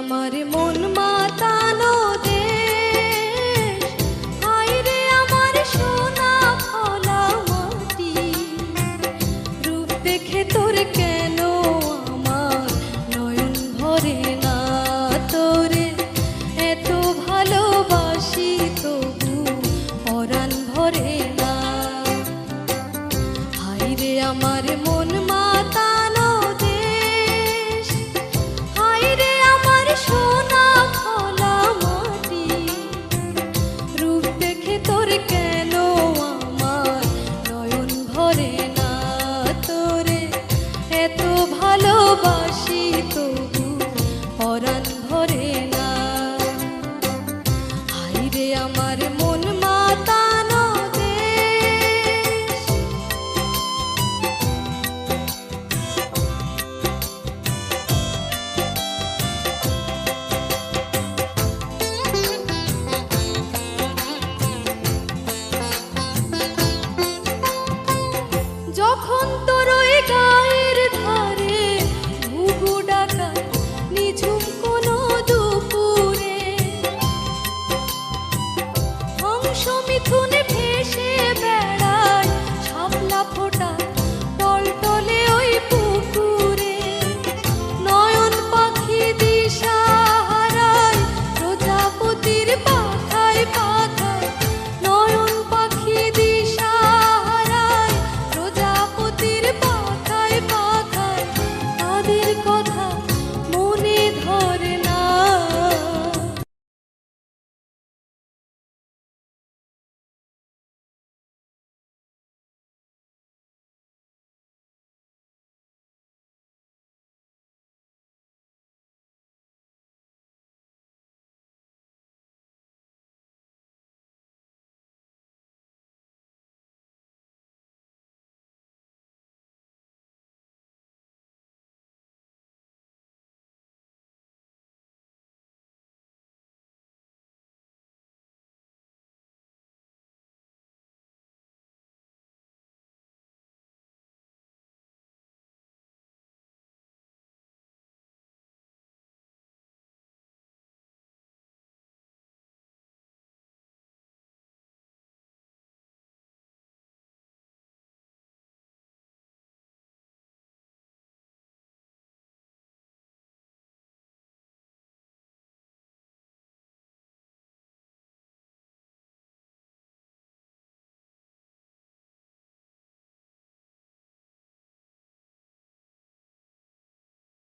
আমার মন মাতানো দেশ, হায়রে আমার সোনা ফলা মাটি। রূপ দেখে তোর কেন আমার নয়ন ভরে না, তোরে এত ভালোবাসি তবু পরাণ ভরে না। হায়রে আমার মন মাতানো দেশ, হায়রে আমার সোনা ফলা মাটি। রূপ দেখে তোর কেন আমার নয়ন ভরে না, তোরে এত ভালোবাসি তবু পরাণ ভরে না। হায়রে আমার মন মাতানো দেশ। যখন তোর ওই গায়ের ধারে ঘুঘু ডাকা নিঝুম কোনো দুপুরে, হংস মিথুন ভেসে বেড়ায় শাপলা ফোটা টলটলে ওই পুকুরে। নয়ন পাখি দিশা হারায় প্রজাপতির পাখায় পাখায়, নয়ন পাখি দিশা হারায় প্রজাপতির পাখায় পাখায়। তাদের কথা